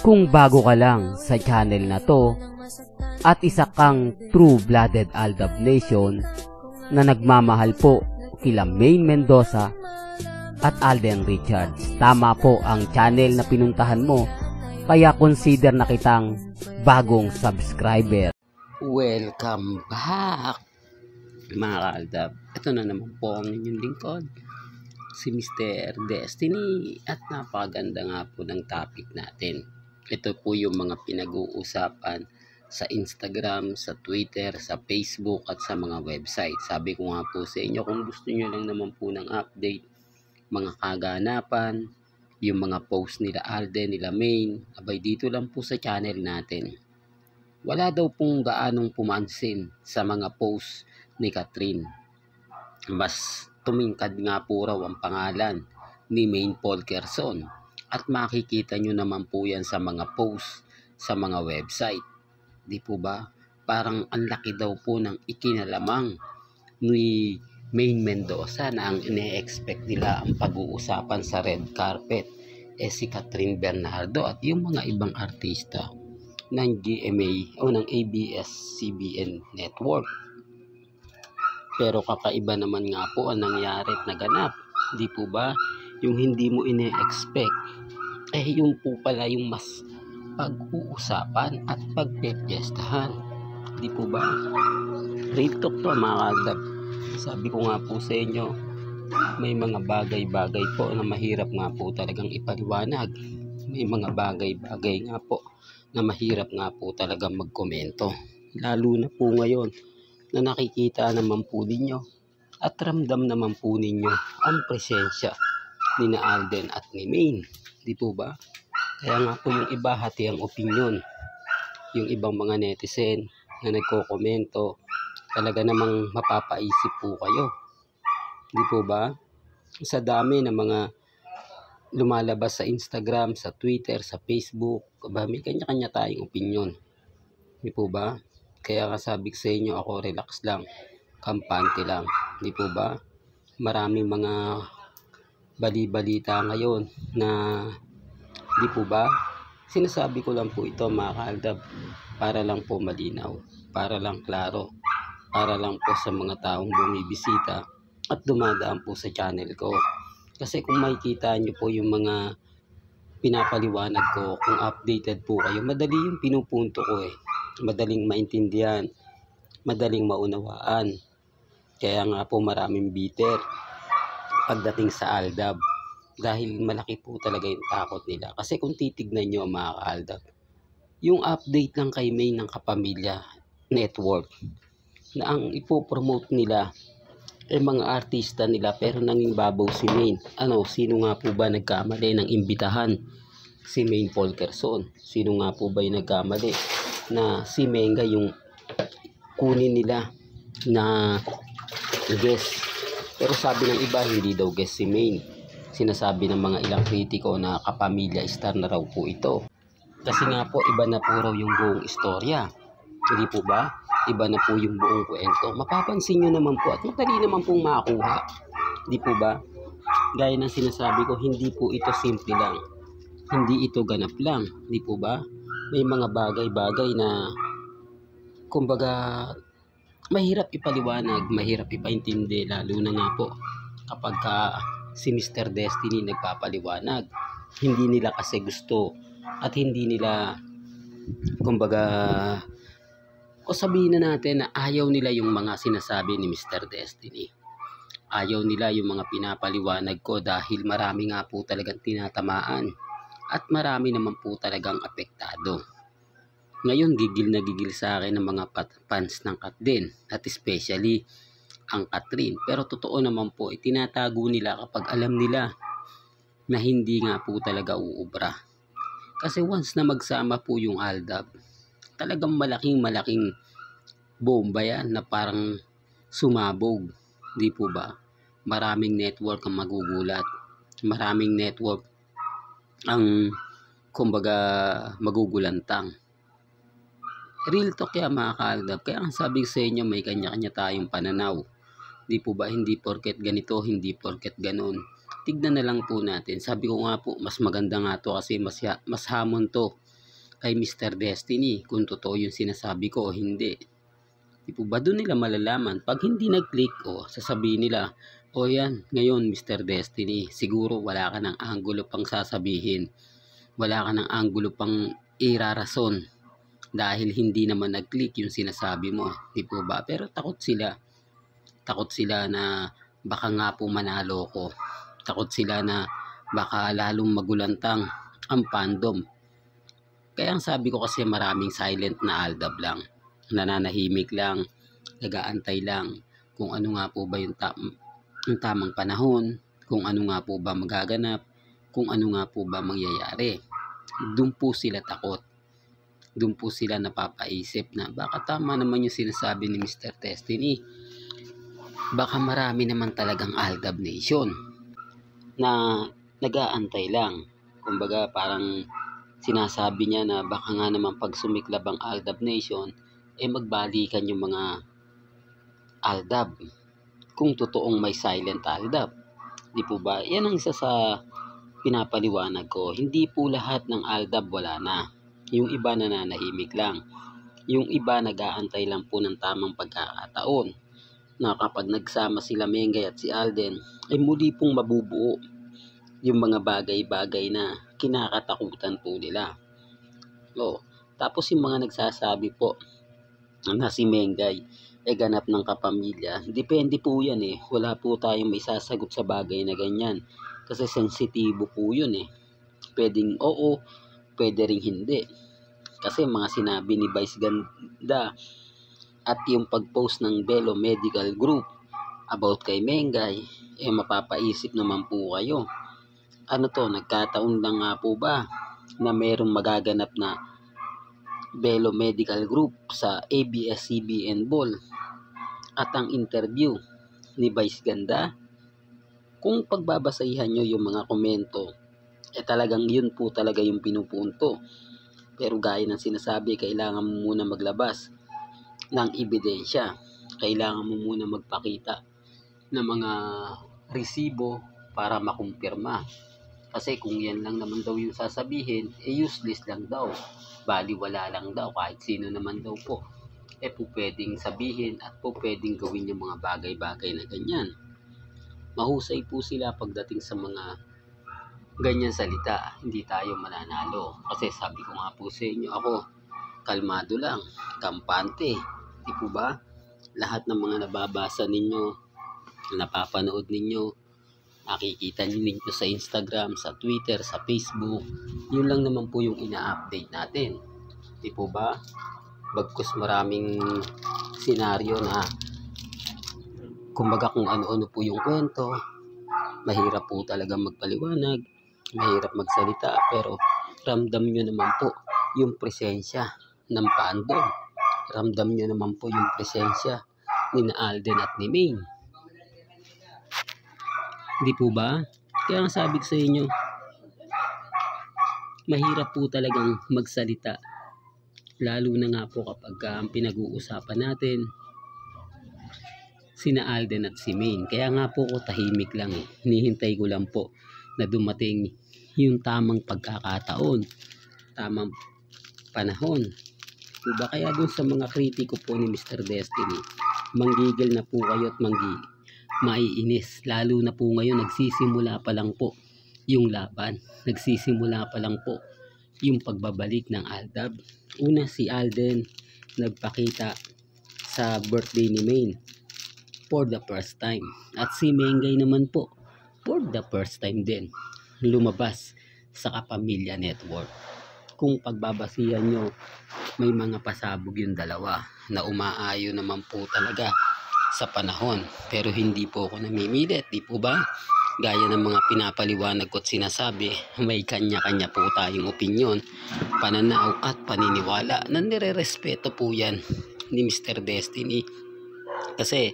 Kung bago ka lang sa channel na to at isa kang true-blooded Aldab Nation na nagmamahal po kila Maine Mendoza at Alden Richards, tama po ang channel na pinuntahan mo, kaya consider na kitang bagong subscriber. Welcome back mga ka-Aldab. Ito na naman po ang inyong lingkod, si Mr. Destiny, at napakaganda nga po ng topic natin. Ito po yung mga pinag-uusapan sa Instagram, sa Twitter, sa Facebook at sa mga website. Sabi ko nga po sa inyo, kung gusto nyo lang naman po ng update, mga kaganapan, yung mga post nila Alden, nila Maine, abay dito lang po sa channel natin. Wala daw pong gaanong pumansin sa mga post ni Catherine. Mas tumingkad nga po raw ang pangalan ni Maine Polkerson. At makikita nyo naman po yan sa mga post sa mga website. Di po ba? Parang ang laki daw po ng ikinalamang ni Maine Mendoza na ang ine-expect nila ang pag-uusapan sa red carpet si Catherine Bernardo at yung mga ibang artista ng GMA o ng ABS-CBN network. Pero kakaiba naman nga po ang nangyari at naganap. Di po ba? Yung hindi mo ine-expect, yun po pala yung mas pag-uusapan at pagpepiestahan. Di po ba? Real talk to mga ka-Aldab. Sabi ko nga po sa inyo, may mga bagay-bagay po na mahirap nga po talagang ipaliwanag. May mga bagay-bagay nga po na mahirap nga po talagang magkomento. Lalo na po ngayon na nakikita naman po ninyo at ramdam naman po ninyo ang presensya ni na Alden at ni Maine. Di po ba? Kaya nga po yung iba hati ang opinion. Yung ibang mga netizen na nagko-komento, talaga namang mapapaisip po kayo. Di po ba? Sa dami ng mga lumalabas sa Instagram, sa Twitter, sa Facebook, may kanya-kanya tayong opinion. Di po ba? Kaya sabi ko sa inyo, ako relax lang, kampante lang. Di po ba? Maraming mga bali-balita ngayon na di po ba? Sinasabi ko lang po ito mga ka-Aldab para lang po malinaw, para lang klaro, para lang po sa mga taong bumibisita at dumadaan po sa channel ko. Kasi kung makikita nyo po yung mga pinapaliwanag ko, kung updated po kayo, madali yung pinupunto ko Madaling maintindihan, madaling maunawaan. Kaya nga po maraming bitter pagdating sa Aldab. Dahil malaki po talaga yung takot nila. Kasi kung titignan nyo mga ka-Aldab, yung update lang kay Maine ng Kapamilya Network, na ang ipopromote nila mga artista nila, pero nanging babaw si Maine. Sino nga po ba nagkamali ng imbitahan si Maine Polkerson? Sino nga po ba yung nagkamali na si Menga yung kunin nila na guest? Pero sabi ng iba, hindi daw guest si Maine. Sinasabi ng mga ilang kritiko na kapamilya star na raw po ito. Kasi nga po, iba na po raw yung buong istorya. Hindi po ba? Iba na po yung buong kwento. Mapapansin nyo naman po at madali naman pong makakuha. Di po ba? Gaya ng sinasabi ko, hindi po ito simple lang. Hindi ito ganap lang. Di po ba? May mga bagay-bagay na kumbaga mahirap ipaliwanag, mahirap ipaintindi, lalo na nga po kapag si Mr. Destiny nagpapaliwanag. Hindi nila kasi gusto at hindi nila kumbaga, o sabihin na natin na ayaw nila yung mga sinasabi ni Mr. Destiny. Ayaw nila yung mga pinapaliwanag ko dahil marami nga po talagang tinatamaan at marami naman po talagang apektado. Ngayon, gigil na gigil sa akin ng mga fans ng Kat din, at especially ang Catherine. Pero totoo naman po, itinatago nila kapag alam nila na hindi nga po talaga uubra. Kasi once na magsama po yung Aldab, talagang malaking bomba yan na parang sumabog. Di po ba? Maraming network ang magugulat. Maraming network ang kumbaga magugulantang. Real talk yan mga ka-Aldab. Kaya ang sabi sa inyo, may kanya-kanya tayong pananaw. Di po ba? Hindi porket ganito, hindi porket ganon. tignan na lang po natin. Sabi ko nga po, mas maganda nga to kasi mas hamon to kay Mr. Destiny kung totoo yung sinasabi ko o hindi. Di po ba doon nila malalaman? Pag hindi nag-click o sasabihin nila, o yan, ngayon Mr. Destiny, siguro wala ka ng anggulo pang sasabihin. Wala ka ng anggulo pang irarason dahil hindi naman nag-click yung sinasabi mo. Di po ba? Pero takot sila. Takot sila na baka nga po manalo ko. Takot sila na baka lalong magulantang ang fandom. Kaya ang sabi ko kasi maraming silent na aldab lang. Nananahimik lang, nag-aantay lang kung ano nga po ba yung tamang panahon, kung ano nga po ba magaganap, kung ano nga po ba mangyayari. Doon po sila takot. Doon po sila napapaisip na baka tama naman yung sinasabi ni Mr. Destiny. Baka marami naman talagang Aldab Nation na nag-aantay lang. Kumbaga parang sinasabi niya na baka nga naman pag sumiklab ang Aldab Nation, magbalikan yung mga Aldab. Kung totoong may silent Aldab. Di po ba? Yan ang isa sa pinapaliwanag ko. Hindi po lahat ng Aldab wala na. Yung iba nananahimik lang. Yung iba nag-aantay lang po ng tamang pagkakataon na kapag nagsama sila Mengay at si Alden ay muli pong mabubuo yung mga bagay-bagay na kinakatakutan po nila. Tapos yung mga nagsasabi po na si Mengay ganap ng kapamilya, depende po yan Wala po tayong may sasagot sa bagay na ganyan kasi sensitibo po yun Pwedeng oo, pwede ring hindi. Kasi mga sinabi ni Vice Ganda at yung pag-post ng Belo Medical Group about kay Mengay, mapapaisip naman po kayo. Ano to, nagkataon lang nga po ba na merong magaganap na Belo Medical Group sa ABS-CBN Ball at ang interview ni Vice Ganda? Kung pagbabasahan nyo yung mga komento, talagang yun po talaga yung pinupunto. Pero gaya ng sinasabi, kailangan mo muna maglabas ng ebidensya. Kailangan mo muna magpakita ng mga resibo para makumpirma. Kasi kung yan lang naman daw yung sasabihin, useless lang daw. Baliwala lang daw kahit sino naman daw po. Po pwedeng sabihin at po pwedeng gawin yung mga bagay-bagay na ganyan. Mahusay po sila pagdating sa mga ganyan salita. Hindi tayo mananalo. Kasi sabi ko nga po sa inyo, ako kalmado lang, kampante. Di po ba? Lahat ng mga nababasa ninyo, napapanood ninyo, nakikita ninyo sa Instagram, sa Twitter, sa Facebook, yun lang naman po yung ina-update natin. Di po ba? Bagkus maraming senaryo na kumbaga kung ano-ano po yung kwento, mahirap po talaga magpaliwanag, mahirap magsalita, pero ramdam nyo naman po yung presensya ng fandom. Ramdam nyo naman po yung presensya ni Alden at ni Maine. Di po ba? Kaya ang sabi ko sa inyo, mahirap po talagang magsalita. Lalo na nga po kapag ang pinag-uusapan natin sina Alden at si Maine. Kaya nga po ko tahimik lang Hinihintay ko lang po na dumating yung tamang pagkakataon, tamang panahon. Diba? Kaya dun sa mga kritiko po ni Mr. Destiny, manggigil na po kayo at maiinis. Lalo na po ngayon, nagsisimula pa lang po yung laban. Nagsisimula pa lang po yung pagbabalik ng Aldab. Una si Alden nagpakita sa birthday ni Maine for the first time. At si Mengay naman po for the first time din lumabas sa Kapamilya Network. Kung pagbabasihan nyo, may mga pasabog yung dalawa na umaayo naman po talaga sa panahon. Pero hindi po ako namimilit, di po ba? Gaya ng mga pinapaliwanag ko at sinasabi, may kanya-kanya po tayong opinyon, pananaw at paniniwala na nire-respeto po yan ni Mr. Destiny. Kasi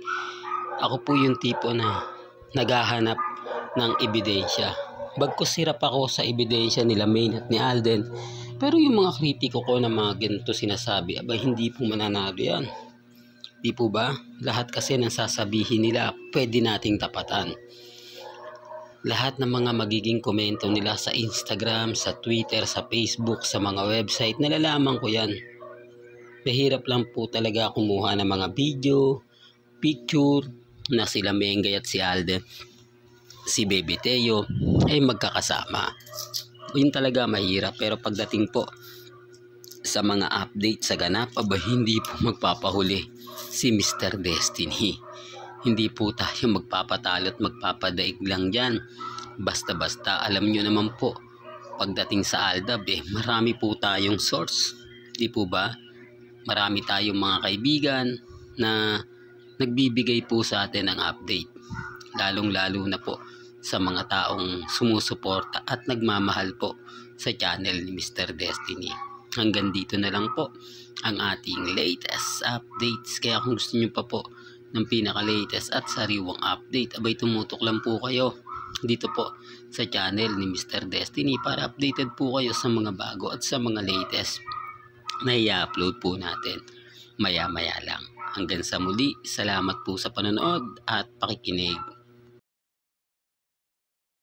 ako po yung tipo na naghahanap ng ebidensya. Bagkus hirap ako sa ebidensya nila Maine at ni Alden. Pero yung mga kritiko ko na mga ganito sinasabi, hindi po mananalo yan. Di po ba? Lahat kasi ng sasabihin nila, pwede nating tapatan. lahat ng mga magiging komento nila sa Instagram, sa Twitter, sa Facebook, sa mga website, nalalaman ko yan. Mahirap lang po talaga kumuha ng mga video, picture na sila Mengay at si Alden, si Baby Teo ay magkakasama. Yun talaga mahirap, pero pagdating po sa mga update sa ganap, hindi po magpapahuli si Mr. Destiny. Hindi po tayo magpapatalo at magpapadaig lang dyan. Basta-basta, alam nyo naman po, pagdating sa Aldab, marami po tayong source. Di po ba? Marami tayong mga kaibigan na nagbibigay po sa atin ng update. Lalong-lalo na po sa mga taong sumusuporta at nagmamahal po sa channel ni Mr. Destiny. Hanggang dito na lang po ang ating latest updates. Kaya kung gusto nyo pa po ng pinaka-latest at sariwang update, abay tumutok lang po kayo dito po sa channel ni Mr. Destiny para updated po kayo sa mga bago at sa mga latest na i-upload po natin maya-maya lang. Hanggang sa muli, salamat po sa panonood at pakikinig.